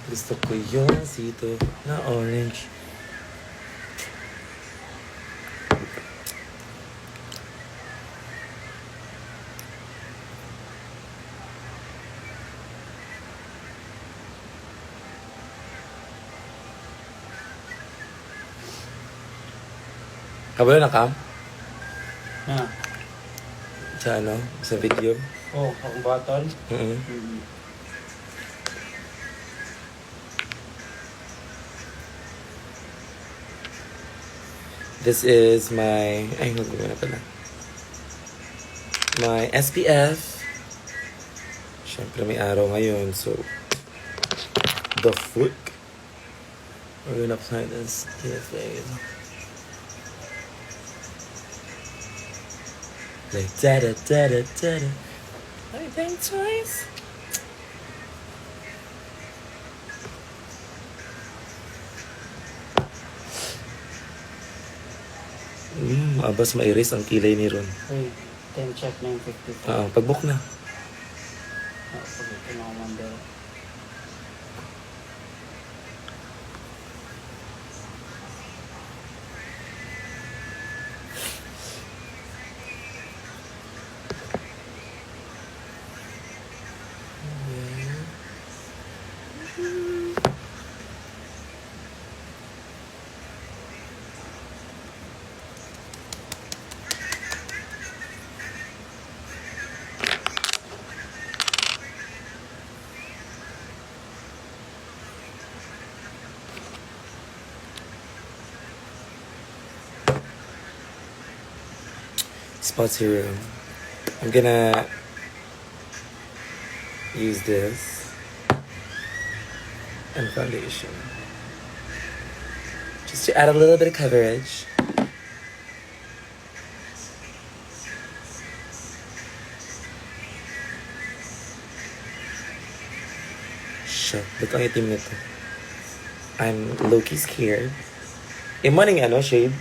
Gusto ko yung sito na orange. Kabalo na ka? Ha? Sa ano? Sa video? Oh, akong button. Mm-hmm. This is my... Ay, nagbuo na pala. My SPF. Siyempre may araw ngayon, so... The fuck? We're gonna apply this face. Like da-da-da-da-da-da. I think twice. Abas mairis ang kilay ni Ron. Uy, 10 check na yung 54. Pag-book na. Pag ito na ako Spot Serum. I'm gonna use this and foundation just to add a little bit of coverage. Shit, ba't ang itim nito? I'm low-key scared. Morning ano, shade?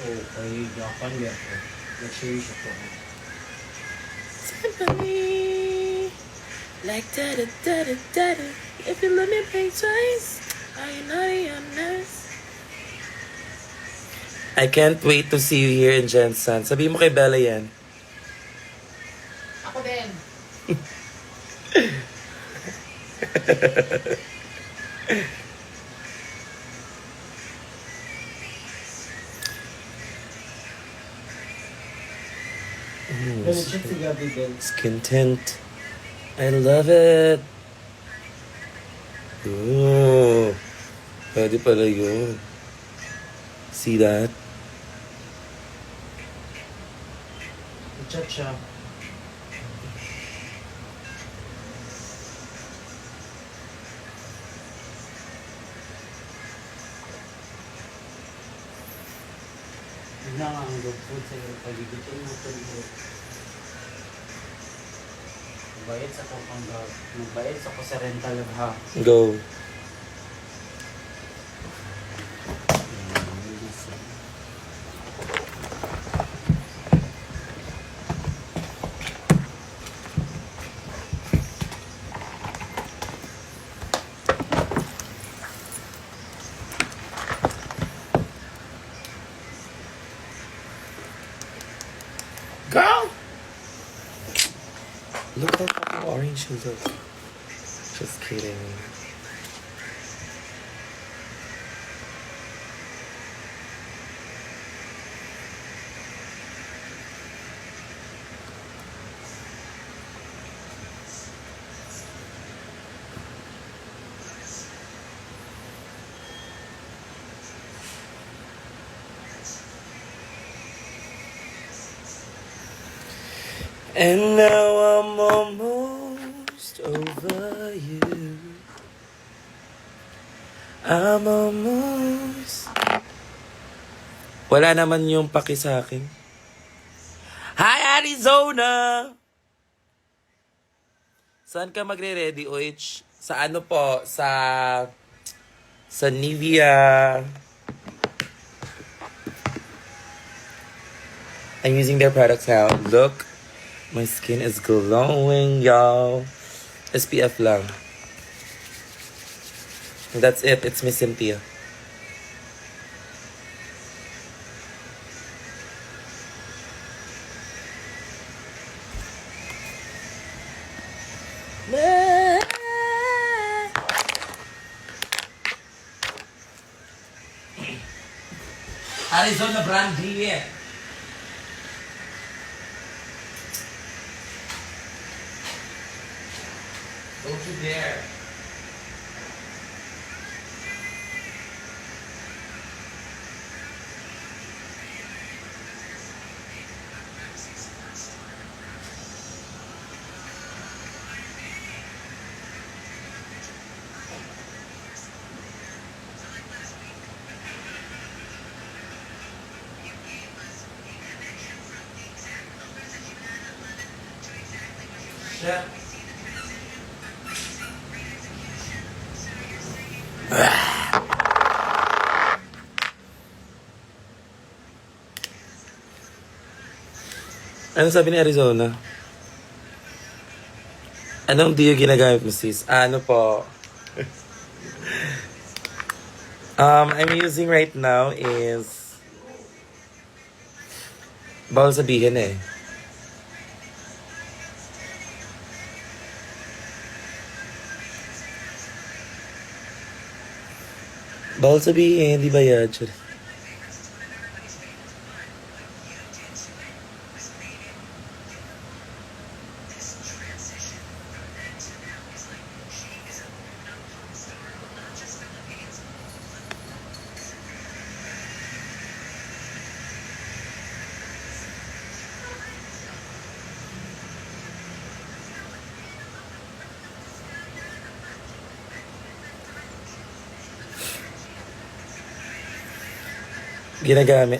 Oh, ay Japan yan po. Nag-share siya po. Symphony, like da-da-da-da-da-da. If you let me play twice, I know you're nice. I can't wait to see you here in Jensen. Sabihin mo kay Bella yan. Ako din. Ganun siya si Gabi Bell. Skin tint. I love it. Ooh. Pwede pala yun. See that? I-chat siya. Yun na nga ang good food sa iyo. Pagigitin mo ito dito. Magbayad sa ko pang magbayad sa ko sa rental ha. Go. Girl! Look how fucking orange you look. Just kidding. And now I'm almost over you. I'm almost... Wala naman yung paki sa akin. Hi, Arizona! Saan ka magre-ready, Oich? Sa ano po? Sa Nivea. I'm using their products now. Look. My skin is glowing, y'all. SPF lang. That's it. It's Miss Cynthia. Arizona brand deal. Don't you dare. Shit. Ano sabi ni Arizona? Anong diyo ginagamit mo, sis? Ano po? I'm using right now is... Bawal sabihin eh. Bawal sabihin, di ba yan? Ginagamit.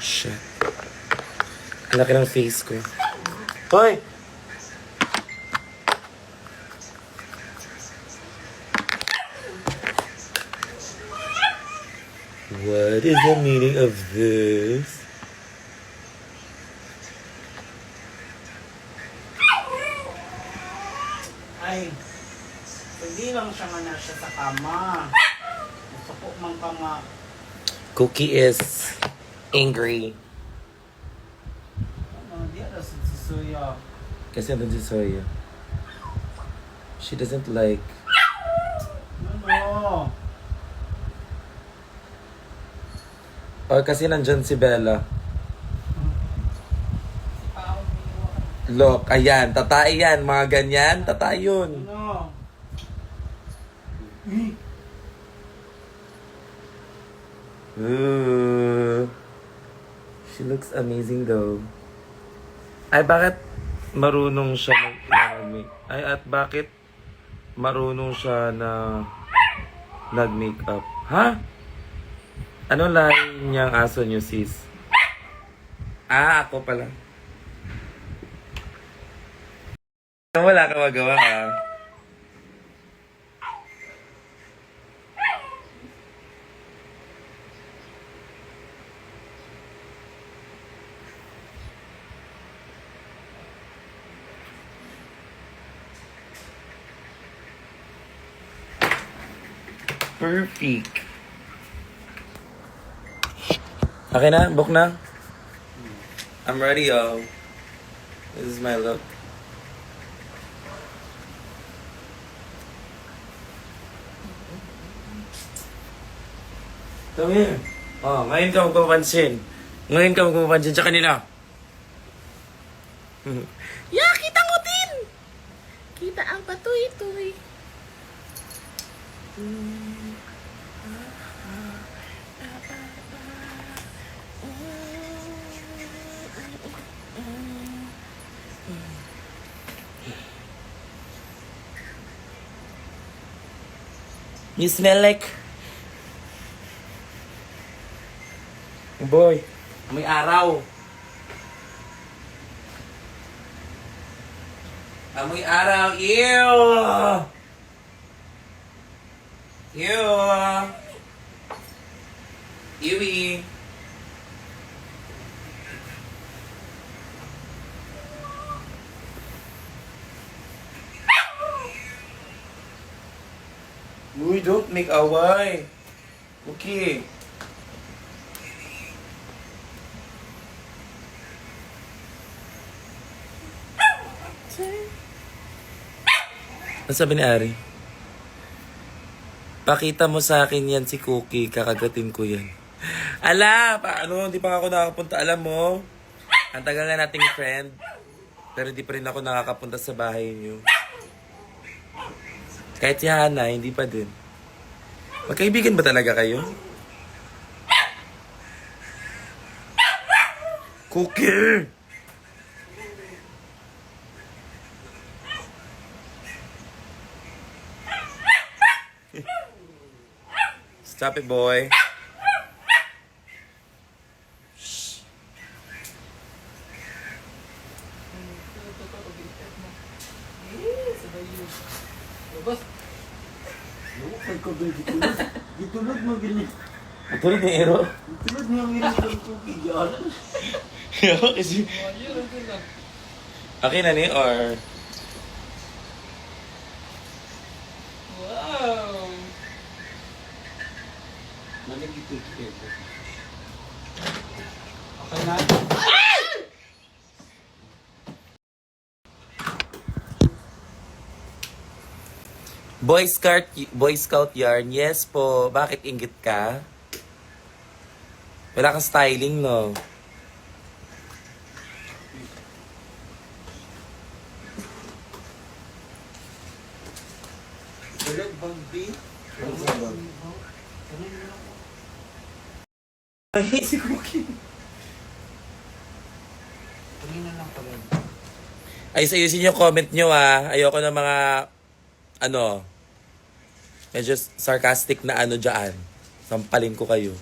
Shit. Ang laki ng face ko. Hoy! What is the meaning of this? Ay, hindi lang siya nga na siya sa kama. Gusto ko mang kama. Cookie is angry. Ano, di ala si Suya. Kasi ano si Soya? She doesn't like... Ano? Or kasi nandyan si Bella. Look, ayan, tatay yan, mga ganyan, tatay yun. Ano? Ooh. She looks amazing though. Ay, bakit marunong siya mag-make? Ay, at bakit marunong siya na nag-makeup? Ha? Ano line niyang aso niyo, sis? Ah, ako pala. Wala ka magawa, ha? Perfect. Okay na? Book na? I'm ready, y'all. This is my look. Come here. Oh, ngayon ka magpapansin. Ngayon ka magpapansin sa kanila. Ya, kita ngutin! Kita ang patuy-tuy. You smell like... Boy, may araw. Amoy araw. Ew! Ew! Ewy! make away. Okay. Ano sabi ni Ari? Pakita mo sa akin yan si Cookie, kakagatin ko yan. Ala, paano? Hindi pa ako nakakapunta. Alam mo, ang tagal nga nating friend, pero hindi pa rin ako nakakapunta sa bahay niyo. Kahit si Hana, hindi pa din. Magkaibigan ba talaga kayo? Cookie! Stop it, boy. Gitulog mo gini. Tulad ni Ero. Gitulog mo gini ng cookie yan. Kasi... Okay na ni, or... Wow. Okay na? Boy Scout yarn, yes po. Bakit inggit ka? Wala kang styling, no? Tulog Bambi. Ay, si Cookie. Kanina lang pala. Ay, ayusin yung comment nyo, ah. Ayoko ng mga, ano, medyo sarcastic na ano dyan. Sampalin ko kayo.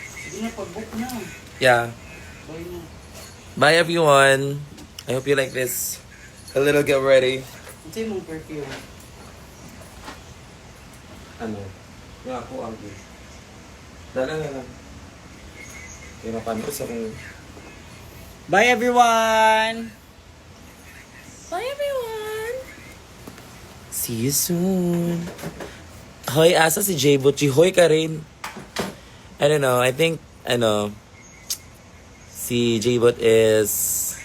Sige na, pag-book na. Yeah. Bye na. Bye, everyone. I hope you like this. A little get ready. Ito yung mong perfume. Ano? Yung ako ang Dala na lang. Kinapan ko sa kung... Bye everyone! Bye, everyone. See you soon. Hoy, asa si Jay Butchie? Hoy ka rin. I don't know. I think, si J-Bot is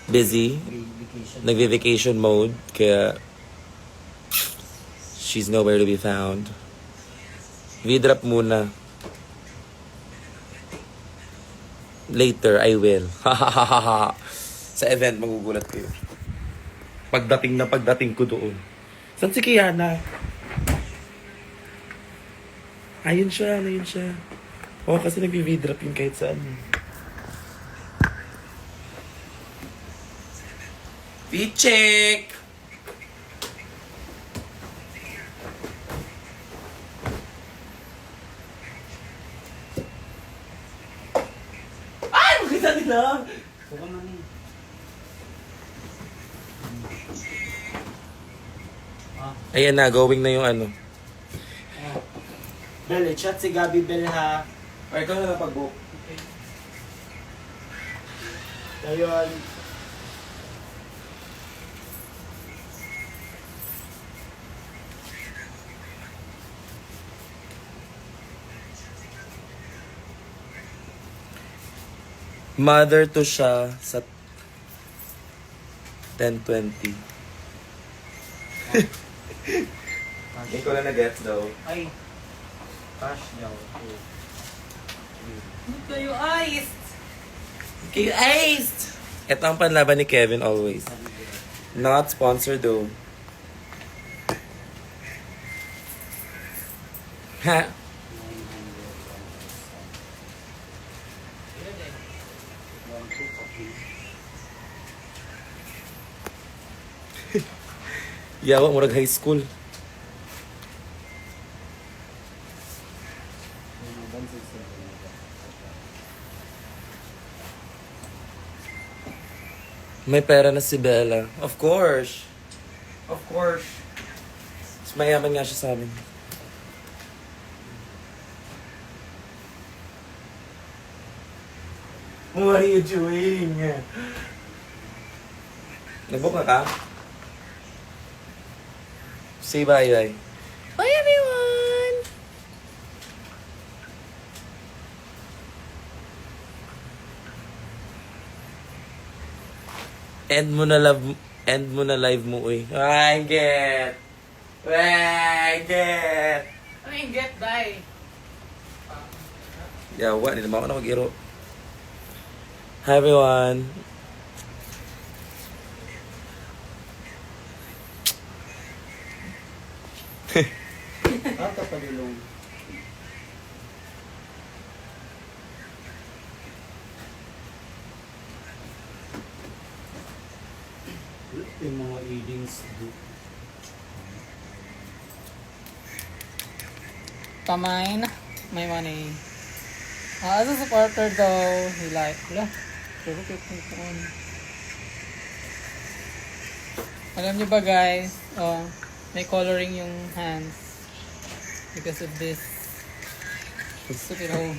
busy. Nagve-vacation mode. Kaya she's nowhere to be found. V-drop muna. Later, I will. Sa event, magugulat kayo. Pagdating ko doon. Saan si Kiana? Ayun siya. Oo, kasi nag-v-drop yun kahit saan. V-check! Ay! Makita nila! Saka na ni. Ayan na, going na yung ano. Bel, chat si Gabi Bel ha. Ay, ikaw na napag-book. Ayun. Mother to siya sa 10:20. Hindi ko na nag-gets daw. Ay. Cash daw. Look kayo, iced. Okay, aced! Ito ang panlaban ni Kevin always. Not sponsored though. Ha? Yawa, murag high school. May pera na si Bella. Of course. Of course. Mas mayaman nga siya sa amin. What are you doing? Nagbuka ka? Say bye-bye. Bye, everyone! End mo na live mo, uy. Ay, get! Ay, get! Ano yung get, day? Yawa, hindi naman ako na mag-iro. Hi, everyone. Kapalulong. Yung mga readings. Pamain, may money. As a supporter though, he like, wala. Pero kung alam niyo ba guys, may coloring yung hands because of this stupid hole.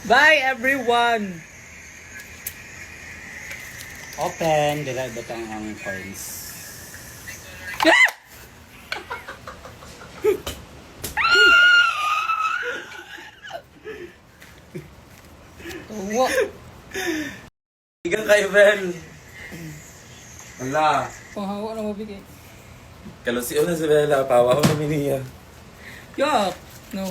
Bye everyone! Open, dila batang ang coins. Tawa! Igang kay Ben. Wala. Panghawa na mabigay. Kalusiyo na si Bella. Pawa ko na miniya. Yuck! No.